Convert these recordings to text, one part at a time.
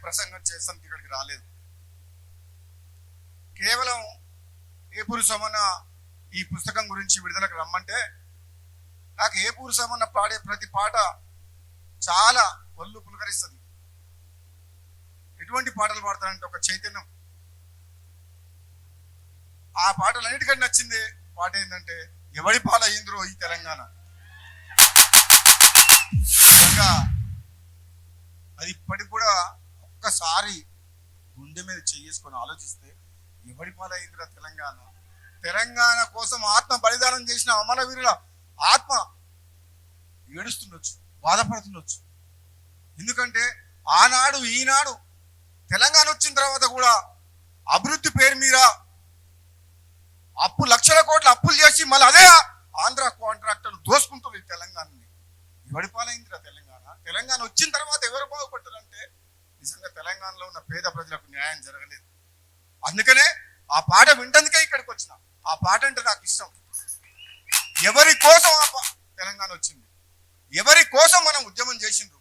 ప్రసంగం చేస్తానికి ఇక్కడికి రాలేదు. కేవలం ఏపూరు సోమన్న ఈ పుస్తకం గురించి విడుదలకు రమ్మంటే నాకు ఏపూరు సోమన్న పాడే ప్రతి పాట చాలా ఒళ్ళు పులకరిస్తుంది. ఎటువంటి పాటలు పాడతానంటే ఒక చైతన్యం. ఆ పాటలు అన్నిటికంటే నచ్చింది పాట ఏంటంటే ఎవడి పాలయ్యిందిరో ఈ తెలంగాణ. అది ఇప్పటికి కూడా ఒక్కసారి గుండె మీద చేసుకొని ఆలోచిస్తే ఎవడి పాలయ్యిందిరా తెలంగాణ. తెలంగాణ కోసం ఆత్మ బలిదానం చేసిన అమరవీరుల ఆత్మ ఏడుస్తుండొచ్చు, బాధపడుతుండొచ్చు. ఎందుకంటే ఆనాడు ఈనాడు తెలంగాణ వచ్చిన తర్వాత కూడా అభివృద్ధి పేరు మీద లక్షల కోట్ల అప్పులు చేసి మళ్ళీ అదే ఆంధ్ర కాంట్రాక్టర్లు దోసుకుంటారు ఈ తెలంగాణని. ఎవడి పాలైందిరా తెలంగాణ. తెలంగాణ వచ్చిన తర్వాత ఎవరు బాగుపడ్డారంటే నిజంగా తెలంగాణలో ఉన్న పేద ప్రజలకు న్యాయం జరగలేదు. అందుకనే ఆ పాట వింటందుకే ఇక్కడికి వచ్చిన. ఆ పాట అంటే నాకు ఇష్టం. ఎవరి కోసం తెలంగాణ వచ్చింది, ఎవరి కోసం మనం ఉద్యమం చేసిండ్రు.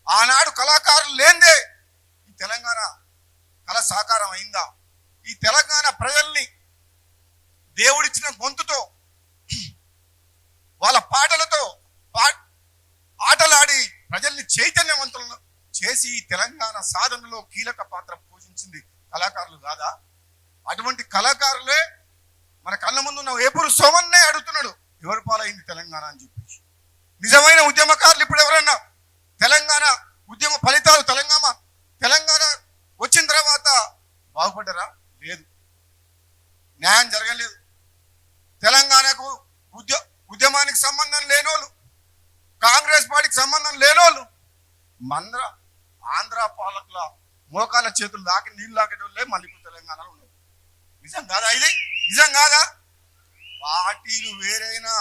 ఆనాడు కళాకారులు లేందే ఈ తెలంగాణ కళ సాకారం అయిందా? ఈ తెలంగాణ ప్రజల్ని దేవుడిచ్చిన గొంతుతో వాళ్ళ పాటలతో ఆటలాడి ప్రజల్ని చైతన్యవంతులను చేసి ఈ తెలంగాణ సాధనలో కీలక పాత్ర పోషించింది కళాకారులు కాదా? అటువంటి కళాకారులే మన కళ్ళ ముందు ఉన్న ఏపూరు సోమన్నే అడుగుతున్నాడు ఎవరి పాలైంది తెలంగాణ అని చెప్పేసి. నిజమైన ఉద్యమకారులు ఇప్పుడు ఎవరైనా తెలంగాణ ఉద్యమ ఫలితాలు తెలంగాణ వచ్చిన తర్వాత బాగుపడ్డారా? లేదు, న్యాయం జరగలేదు. తెలంగాణకు ఉద్యమానికి సంబంధం లేనోళ్ళు, కాంగ్రెస్ పార్టీకి సంబంధం లేనోళ్ళు ఆంధ్ర పాలకుల మోకాల చేతులు దాకి నీళ్ళు దాకేటోళ్ళే మళ్ళీ తెలంగాణలో ఉన్నారు. నిజం కాదా? ఇది నిజం కాదా? పార్టీలు వేరైనా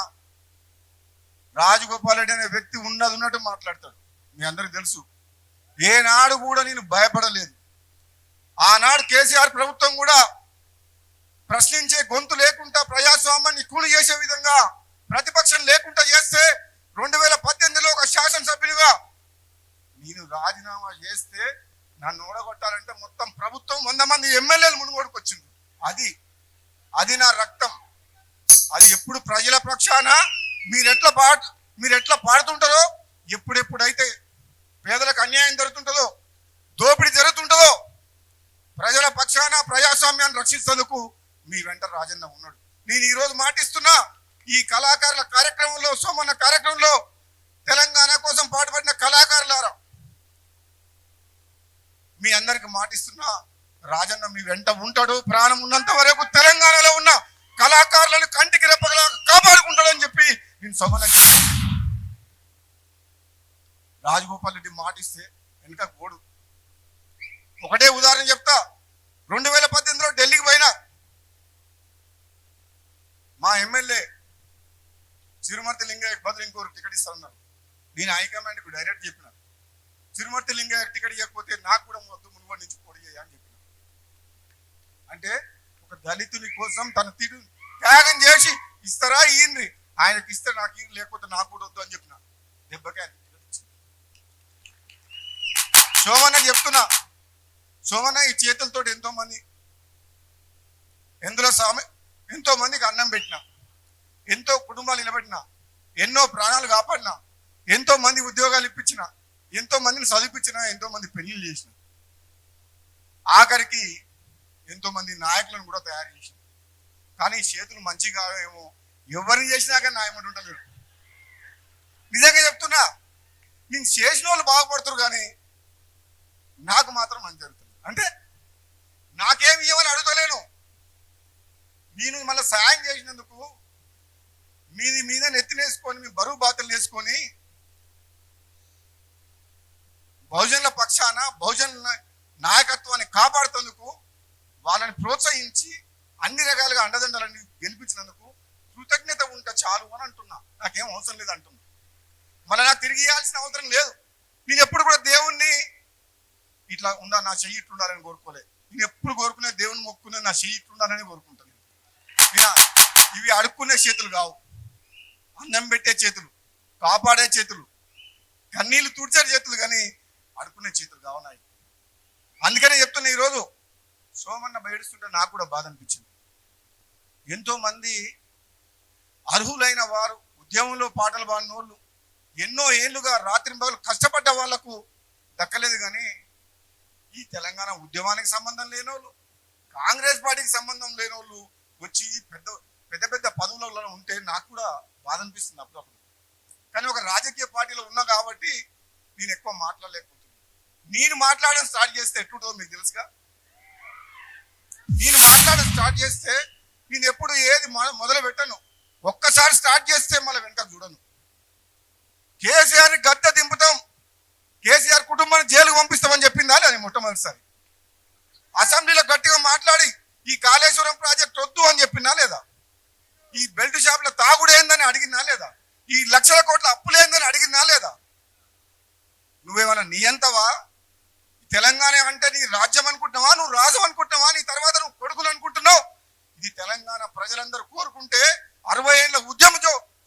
రాజగోపాల్ రెడ్డి అనే వ్యక్తి ఉన్నట్టు మాట్లాడతాడు. మీ అందరికి తెలుసు. ఏనాడు కూడా నేను భయపడలేదు. ఆనాడు కేసీఆర్ ప్రభుత్వం కూడా ప్రశ్నించే గొంతు లేకుండా ప్రజాస్వామ్యాన్ని కూలి చేసే విధంగా ప్రతిపక్షం లేకుండా చేస్తే 2018లో ఒక శాసనసభ్యులుగా నేను రాజీనామా చేస్తే నన్ను ఓడగొట్టాలంటే మొత్తం ప్రభుత్వం 100 మంది ఎమ్మెల్యేలు మునుగోడుకు వచ్చింది. అది నా రక్తం. అది ఎప్పుడు ప్రజల పక్షాన మీరెట్లా పాడుతుంటారో, ఎప్పుడైతే పేదలకు అన్యాయం జరుగుతుంటుందో, దోపిడీ జరుగుతుంటుందో, ప్రజల పక్షాన ప్రజాస్వామ్యాన్ని రక్షిస్తేందుకు మీ వెంట రాజన్న ఉన్నాడు. నేను ఈరోజు మాటిస్తున్నా, ఈ కళాకారుల కార్యక్రమంలో, సోమన్న కార్యక్రమంలో తెలంగాణ కోసం పాటుపడిన కళాకారులారా మీ అందరికి మాటిస్తున్నా, రాజన్న మీ వెంట ఉంటాడు. ప్రాణం ఉన్నంత వరకు తెలంగాణలో ఉన్న కళాకారులను కంటికి రెప్పగలా కాపాడుకుంటాడని చెప్పి నేను సోమన్న రాజగోపాల్ రెడ్డి మాటిస్తే వెనుక గోడు. ఒకటే ఉదాహరణ చెప్తా. 2018లో ఢిల్లీకి పోయినా మా ఎమ్మెల్యే చిరుమర్తి లింగయ్యకి బదులు ఇంకోరు టికెట్ ఇస్తారన్నారు. నేను హైకమాండ్కు డైరెక్ట్ చెప్పిన, చిరుమర్తి లింగయ్యకి టికెట్ ఇవ్వకపోతే నాకు కూడా మునుగోడు నుంచి పోటీ చేయ అని చెప్పిన. అంటే ఒక దళితుని కోసం తన తీరు త్యాగం చేసి ఇస్తారా ఈయన్ని, ఆయనకి ఇస్తే నాకు ఈయన, లేకపోతే నాకు కూడా వద్దు అని చెప్పిన. దెబ్బకే సోమన్న చెప్తున్నా, సోమన్న ఈ చేతులతో ఎంతో మందికి అన్నం పెట్టిన, ఎంతో కుటుంబాలు నిలబెట్టిన, ఎన్నో ప్రాణాలు కాపాడిన, ఎంతో మంది ఉద్యోగాలు ఇప్పించిన, ఎంతో మందిని చదివించిన, ఎంతో మంది పెళ్లిళ్ళు చేసిన, ఆఖరికి ఎంతో మంది నాయకులను కూడా తయారు చేసిన. కానీ చేతులు మంచిగా ఏమో ఎవరిని చేసినాక న్యాయమంటూ ఉండలేరు. నిజంగా చెప్తున్నా, నేను చేసిన వాళ్ళు బాగుపడుతురు కానీ నాకు మాత్రం మంచి జరుగుతుంది. అంటే నాకేమి ఇవ్వని అడుగుతలేను. నేను మళ్ళీ సాయం చేసినందుకు మీద నెత్తినేసుకొని, మీ బరువు బాధ్యతలు వేసుకొని బహుజనుల పక్షాన బహుజనుల నాయకత్వాన్ని కాపాడుతందుకు వాళ్ళని ప్రోత్సహించి అన్ని రకాలుగా అండదండలని గెలిపించినందుకు కృతజ్ఞత ఉంటే చాలు అని అంటున్నా. నాకేం అవసరం లేదు అంటున్నా. మళ్ళీ నాకు తిరిగి ఇవ్వాల్సిన అవసరం లేదు. నేను ఎప్పుడు కూడా దేవుణ్ణి ఇట్లా నా చెయ్యి ఇట్లుండాలని కోరుకోలే. నేను ఎప్పుడు కోరుకునే, దేవుని మొక్కునే నా చెయ్యి ఇట్లుండాలని కోరుకుంటాను. ఇవి అడుక్కునే చేతులు కావు, అన్నం పెట్టే చేతులు, కాపాడే చేతులు, కన్నీళ్లు తుడిచే చేతులు, కానీ అడుక్కునే చేతులు కావున్నాయి. అందుకనే చెప్తున్నా, ఈరోజు సోమన్న బయడుస్తుంటే నాకు కూడా బాధ అనిపించింది. ఎంతో మంది అర్హులైన వారు, ఉద్యమంలో పాటలు పాడినోళ్ళు, ఎన్నో ఏళ్లుగా రాత్రింబగలు కష్టపడ్డ వాళ్లకు దక్కలేదు. కానీ ఈ తెలంగాణ ఉద్యమానికి సంబంధం లేనోళ్ళు, కాంగ్రెస్ పార్టీకి సంబంధం లేనోళ్ళు వచ్చి పెద్ద పెద్ద పెద్ద పదవులలో ఉంటే నాకు కూడా బాధ అనిపిస్తుంది అప్పుడప్పుడు. కానీ ఒక రాజకీయ పార్టీలో ఉన్నా కాబట్టి నేను ఎక్కువ మాట్లాడలేకపోతున్నాను. నేను మాట్లాడడం స్టార్ట్ చేస్తే ఎట్లుంటుందో మీకు తెలుసుగా. నేను మాట్లాడడం స్టార్ట్ చేస్తే నేను ఎప్పుడు ఏది మొదలు పెట్టను. ఒక్కసారి స్టార్ట్ చేస్తే మళ్ళీ వెనక చూడను. కేసీఆర్ని గద్దె దింపుతాం, కేసీఆర్ కుటుంబాన్ని జైలుకు పంపిస్తామని చెప్పిందా లేదా మొట్టమొదటిసారి? అసెంబ్లీలో గట్టిగా మాట్లాడి ఈ కాళేశ్వరం ప్రాజెక్ట్ వద్దు అని చెప్పిందా లేదా? ఈ బెల్ట్ షాపుల తాగుడేందని అడిగిందా లేదా? ఈ లక్షల కోట్ల అప్పులేందని అడిగిందా లేదా? నువ్వేమన్నా నియంతవా? తెలంగాణ అంటే నీ రాజ్యం అనుకుంటున్నావా? నువ్వు రాజు అనుకుంటున్నావా? నీ తర్వాత నువ్వు కొడుకులు అనుకుంటున్నావు? ఇది తెలంగాణ ప్రజలందరూ కోరుకుంటే 60 ఏళ్ళ ఉద్యమం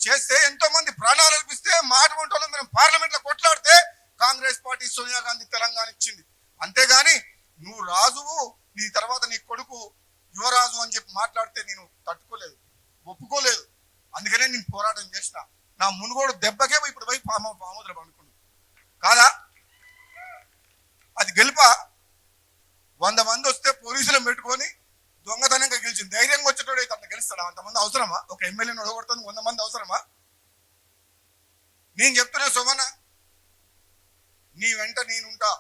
చేస్తే, ఎంతో మంది ప్రాణాలు అర్పిస్తే, మాట వంటలందరం పార్లమెంట్ లో కొట్లాడితే కాంగ్రెస్ పార్టీ సోనియా గాంధీ తెలంగాణ ఇచ్చింది. అంతేగాని నువ్వు రాజువు, నీ తర్వాత నీ కొడుకు యువరాజు అని చెప్పి మాట్లాడితే నేను తట్టుకోలేదు, ఒప్పుకోలేదు. అందుకనే నేను పోరాటం చేసిన. నా మునుగోడు దెబ్బకే ఇప్పుడు పోయి పాముద్ర అనుకున్నాను కాదా? అది గెలుప. 100 మంది వస్తే పోలీసులను పెట్టుకొని దొంగతనంగా గెలిచింది. ధైర్యంగా వచ్చేటోడు అయితే అట్లా గెలుస్తాడా? అంతమంది అవసరమా? ఒక ఎమ్మెల్యేని ఒడగొడుతుంది 100 మంది అవసరమా? నేను చెప్తున్నా సోమన్న, నీ వెంట నేనుంటా.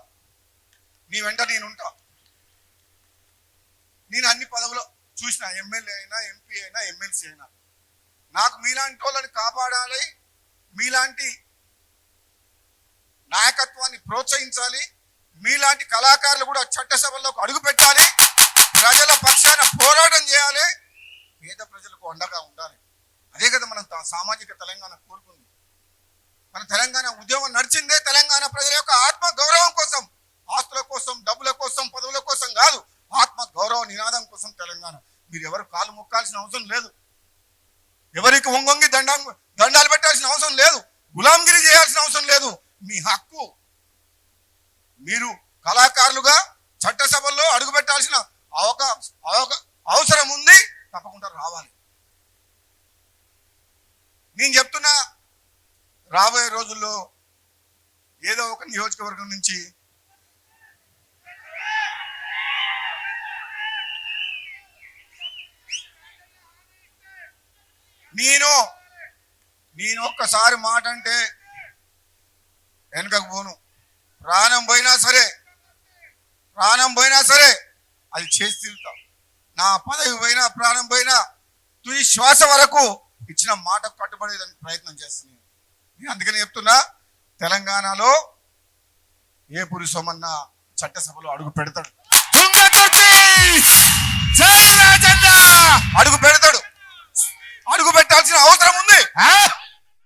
నేను అన్ని పదవులు చూసిన, ఎమ్మెల్యే అయినా, ఎంపీ అయినా, ఎమ్మెల్సీ అయినా. నాకు మీలాంటి వాళ్ళని కాపాడాలి, మీలాంటి నాయకత్వాన్ని ప్రోత్సహించాలి, మీలాంటి కళాకారులు కూడా చట్టసభల్లోకి అడుగు పెట్టాలి, ప్రజల పక్షాన పోరాటం చేయాలి, పేద ప్రజలకు అండగా ఉండాలి. అదే కదా మనం సామాజిక తెలంగాణ కోరుకుంది. మన తెలంగాణ ఉద్యమం నడిచిందే తెలంగాణ ప్రజల యొక్క ఆత్మ గౌరవం కోసం, ఆస్తుల కోసం, డబ్బుల కోసం, పదవుల కోసం కాదు, ఆత్మ గౌరవ నినాదం కోసం తెలంగాణ. మీరు ఎవరు కాలు మొక్కాల్సిన అవసరం లేదు, ఎవరికి వంగొంగి దండాలు పెట్టాల్సిన అవసరం లేదు, గులాంగిరి చేయాల్సిన అవసరం లేదు. మీ హక్కు. మీరు కళాకారులుగా చట్టసభల్లో అడుగు పెట్టాల్సిన అవసరం ఉంది, తప్పకుండా రావాలి. నేను చెప్తున్నా, రాబోయే రోజుల్లో ఏదో ఒక నియోజకవర్గం నుంచి నేను ఒక్కసారి మాట అంటే వెనకకు పోను. ప్రాణం పోయినా సరే అది చేసి తిరుగుతా. నా పదవి పోయినా, ప్రాణం పోయినా, తుది శ్వాస వరకు ఇచ్చిన మాటకు కట్టుబడేదానికి ప్రయత్నం చేస్తున్నాను. నేను అందుకని చెప్తున్నా, తెలంగాణలో ఏ పురుషోమన్న చట్టసభలో అడుగు పెడతాడు.